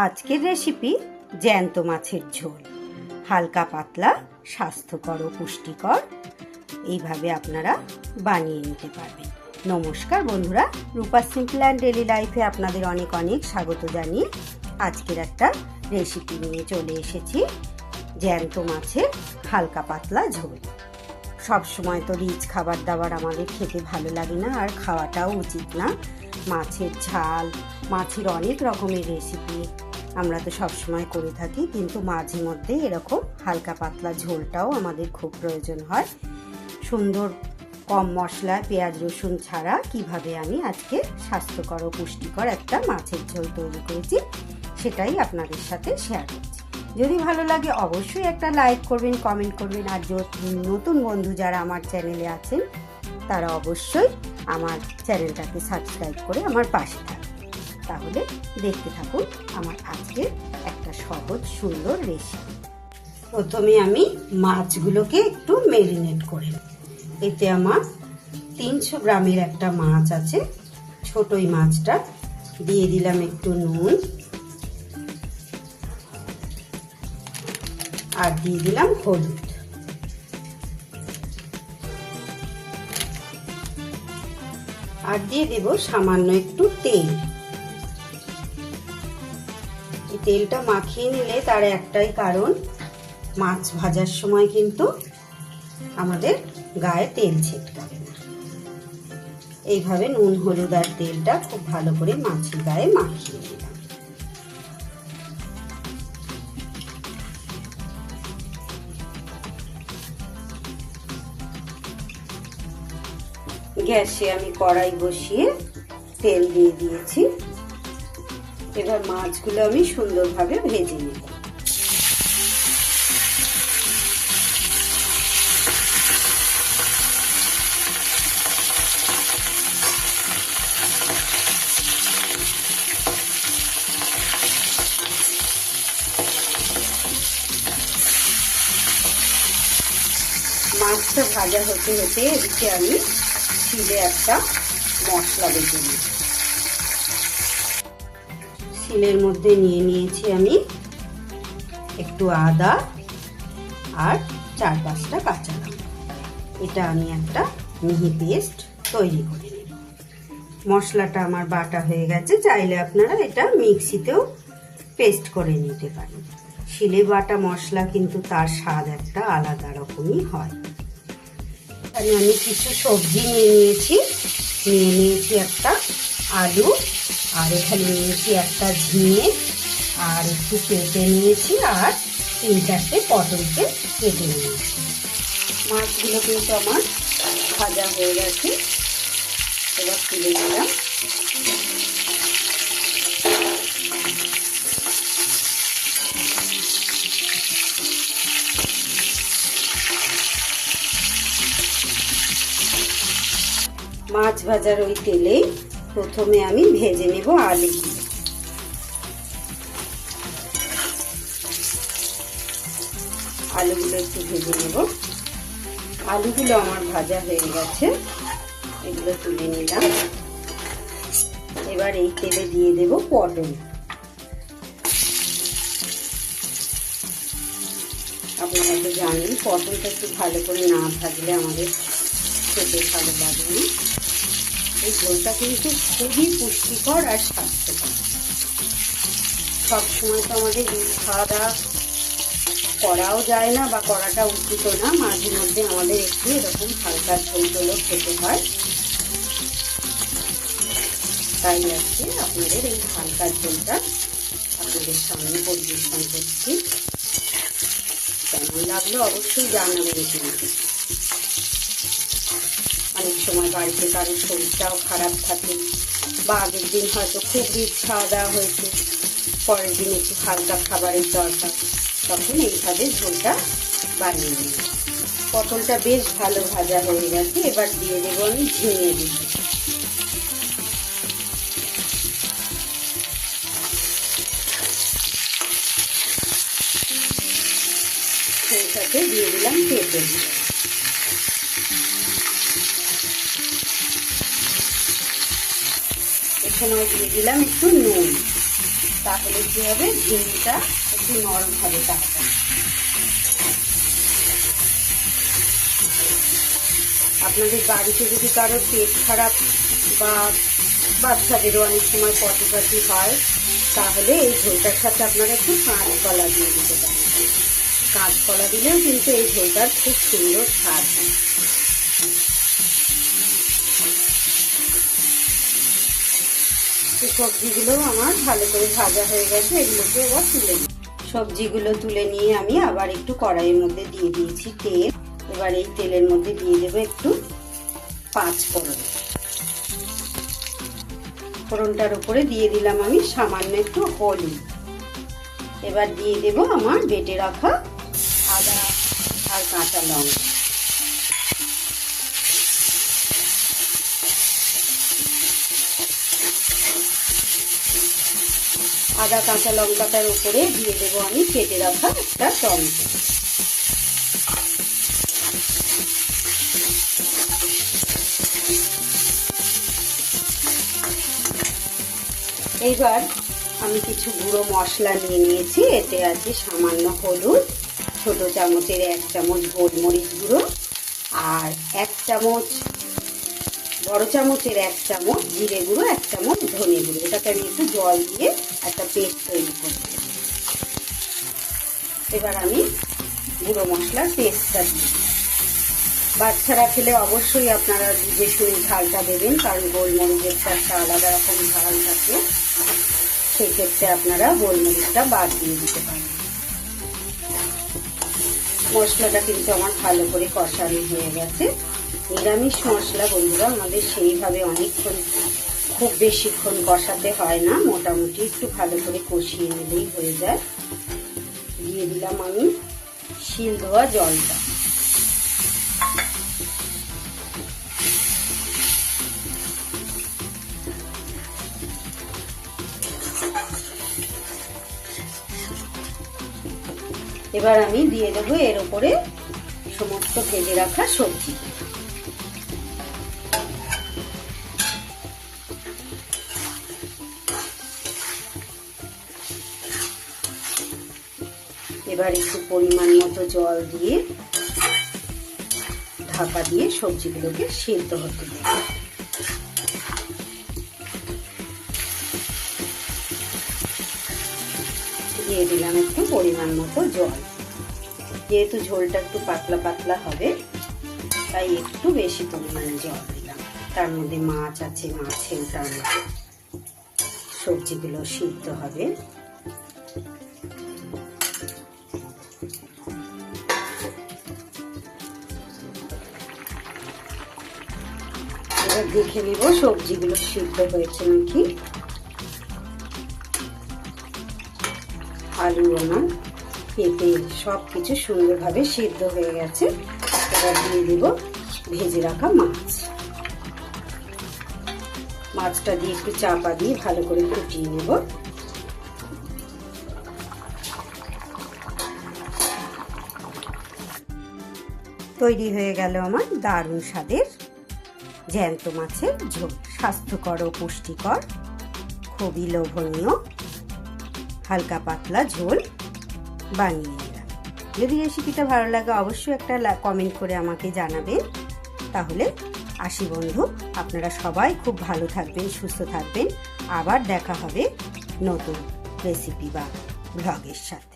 আজকের রেসিপি জ্যান্ত মাছের ঝোল, হালকা পাতলা, স্বাস্থ্যকর ও পুষ্টিকর। এইভাবে আপনারা বানিয়ে নিতে পারবেন। নমস্কার বন্ধুরা, রূপা সিম্পল অ্যান্ড ডেলি লাইফে আপনাদের অনেক অনেক স্বাগত জানিয়ে আজকের একটা রেসিপি নিয়ে চলে এসেছি, জ্যান্ত মাছের হালকা পাতলা ঝোল। সব সময় তো রিচ খাবার দাবার আমাদের খেতে ভালো লাগে না, আর খাওয়াটাও উচিত না। মাছের ঝাল, মাছের অনেক রকমের রেসিপি আমরা তো সব সময় করে থাকি, কিন্তু মাঝে মধ্যে এরকম হালকা পাতলা ঝোলটাও আমাদের খুব প্রয়োজন হয়। সুন্দর কম মশলা, পেঁয়াজ রসুন ছাড়া কিভাবে আমি আজকে স্বাস্থ্যকর ও পুষ্টিকর একটা মাছের ঝোল তৈরি করেছি, সেটাই আপনাদের সাথে শেয়ার করছি। যদি ভালো লাগে অবশ্যই একটা লাইক করবেন, কমেন্ট করবেন, আর নতুন বন্ধু যারা আমার চ্যানেলে আছেন তারা অবশ্যই আমার চ্যানেলটাকে সাবস্ক্রাইব করে আমার পাশে থাকবেন। তাহলে দেখতে থাকুন আমার আজকে একটা সহজ সুন্দর রেসিপি। প্রথমে আমি মাছগুলোকে একটু ম্যারিনেট করে নেব। এতে আমার 300 গ্রামের একটা মাছ আছে, ছোটই মাছটা। দিয়ে দিলাম একটু নুন, আর দিয়ে দিলাম হলুদ, আর দিয়ে দেব সামান্য একটু তেল। এই তেলটা মাখিয়ে নিলে তার একটাই কারণ, মাছ ভাজার সময় কিন্তু আমাদের গায়ে তেল ছিটকাবে না। এইভাবে নুন হলুদ আর তেলটা খুব ভালো করে মাছের গায়ে মাখিয়ে নিলাম। গ্যাসে আমি কড়াই বসিয়ে তেল দিয়ে দিয়েছি। এবার মাছগুলো আমি সুন্দরভাবে ভেজে নেব। মাছটা ভাজা হতে হতে এদিকে আমি শিলে একটা মশলা বেটে নিই। শিলের মধ্যে নিয়ে নিয়েছি আমি একটু আদা আর 4-5টা কাঁচা লঙ্কা। এটা আমি একটা মিহি পেস্ট তৈরি করে নেব। মশলাটা আমার বাটা হয়ে গেছে, চাইলে আপনারা এটা মিক্সিতেও পেস্ট করে নিতে পারেন। শিলে বাটা মশলা কিন্তু তার স্বাদ একটা আলাদা রকমই হয়। আমি কিছু সবজি নিয়ে নিয়েছি একটা আলু, আর এখানে নিয়েছি একটা ঝিঙে, আর একটু পেঁপে নিয়েছি, আর 3-4টে পটলকে কেটে নিয়েছি। মাছগুলো কিন্তু আমার ভাজা হয়ে গেছে, এবার তুলে দিলাম। মাছ ভাজার ওই তেলেই প্রথমে আমি ভেজে নেব আলুগুলো। আলুগুলো একটু ভেজে নেব। আলুগুলো আমার ভাজা হয়ে গেছে, এগুলো তুলে নিলাম। এবার এই তেলে দিয়ে দেব পটল। আপনারা তো জানেন পটলটা একটু ভালো করে না ভাজলে আমাদের খেতে ভালো লাগে না। এই ঝোলটা কিন্তু খুবই পুষ্টিকর আর স্বাস্থ্যকর। সবসময় তো আমাদের দুধ খাওয়া দাওয়া করাও যায় না, বা করাটা উচিত না। মাঝে মধ্যে আমাদের একটু এরকম হালকা ঝোল খেতে হয়। তাই আজকে আপনাদের এই হালকা ঝোলটা আপনাদের সামনে পরিবেশন করছি। কেমন লাগলো অবশ্যই জানাবেন কিন্তু। অনেক সময় বাড়িতে কারোর শরীরটাও খারাপ থাকে, বা আগের দিন হয়তো খুব রিচ খাওয়া দাওয়া হয়েছে, পরের দিন একটু হালকা খাবারের দরকার, তখন এইভাবে ঝোলটা বানিয়ে নিই। পটলটা বেশ ভালো ভাজা হয়ে গেছে, এবার দিয়ে দেবো আমি ঝিঙে দিই। সেই সাথে দিয়ে দিলাম পেঁপে। সময় দিয়ে দিলাম একটু নুন। তাহলে কি হবে, ঝিঙেটা একটু নরম হবে তাড়াতাড়ি। আপনাদের বাড়িতে যদি কারোর পেট খারাপ বা বাচ্চাদেরও অনেক সময় পটি হয়, তাহলে এই ঝোলটার সাথে আপনারা একটু কাঁচকলা দিয়ে দিতে পারেন। কাঁচকলা দিলেও কিন্তু এই ঝোলটার খুব সুন্দর স্বাদ হয়। সবজিগুলো আমার ভালো করে ভাজা হয়ে গেছে, এগুলোকে এবার তুলে নিই। সবজিগুলো তুলে নিয়ে আমি আবার একটু কড়াইয়ের মধ্যে দিয়ে দিয়েছি তেল। এবার এই তেলের মধ্যে দিয়ে দেবো একটু 5 ফোড়ন। ফোড়নটার উপরে দিয়ে দিলাম আমি সামান্য একটু হলুদ। এবার দিয়ে দেব আমার বেটে রাখা আদা আর কাঁচা লঙ্কা। আদা কাঁচা লঙ্কাটার উপরে দিয়ে দেব আমি কেটে রাখা একটা টমেটো। এইবার আমি কিছু গুঁড়ো মশলা নিয়ে নিয়েছি। এতে আছে সামান্য হলুদ, ছোট চামচের 1 চামচ গোলমরিচ গুঁড়ো, আর 1 চামচ বড় চামচের 1 চামচ জিরে গুঁড়ো, 1 চামচ ধনে গুঁড়ো। এটাকে আমি একটু জল দিয়ে একটা পেস্ট তৈরি করব। এবার আমি গুঁড়ো মশলার পেস্টটা দিই। বাচ্চারা খেলে অবশ্যই আপনারা বুঝে শুনে ঝালটা দেবেন, কারণ গোলমরিচের একটা আলাদা রকম ঝাল থাকে। সেক্ষেত্রে আপনারা গোলমরিচটা বাদ দিয়ে দিতে পারেন। মশলাটা কিন্তু আমার ভালো করে কষানো হয়ে গেছে। নিরামিষ মশলা বন্ধুরা আমাদের সেইভাবে অনেকক্ষণ, খুব বেশিক্ষণ কষাতে হয় না, মোটামুটি একটু ভালো করে কষিয়ে নিলেই হয়ে যায়। দিয়ে দিলাম আমি শিল ধোয়া জলটা। এবার আমি দিয়ে দেবো এর উপরে সমস্ত ভেজে রাখা সবজি। এবার একটু পরিমাণ মতো জল দিয়ে ঢাকা দিয়ে সবজিগুলোকে সেদ্ধ হতে দেব। দিয়ে দিলাম একটু পরিমাণ মতো জল। যেহেতু ঝোলটা একটু পাতলা পাতলা হবে, তাই একটু বেশি পরিমাণে জল দিলাম। তার মধ্যে মাছ আছে, মাছের তার মধ্যে সবজিগুলো সিদ্ধ হবে। এবার দেখে নেব সবজিগুলো সিদ্ধ হয়েছে নাকি। আলু, আমার পেঁপে সবকিছু সুন্দরভাবে সিদ্ধ হয়ে গেছে। এবার দিয়ে দেব ভেজে রাখা মাছ। মাছটা দিয়ে একটু চাপা দিয়ে ভালো করে ফুটিয়ে নেব। তৈরি হয়ে গেল আমার দারুণ স্বাদের জ্যান্ত মাছের ঝোল। স্বাস্থ্যকর ও পুষ্টিকর, খুবই লোভনীয় হালকা পাতলা ঝোল বানিয়ে নিলাম। যদি রেসিপিটা ভালো লাগে অবশ্যই একটা কমেন্ট করে আমাকে জানাবেন। তাহলে আসি বন্ধু, আপনারা সবাই খুব ভালো থাকবেন, সুস্থ থাকবেন। আবার দেখা হবে নতুন রেসিপি বা ব্লগের সাথে।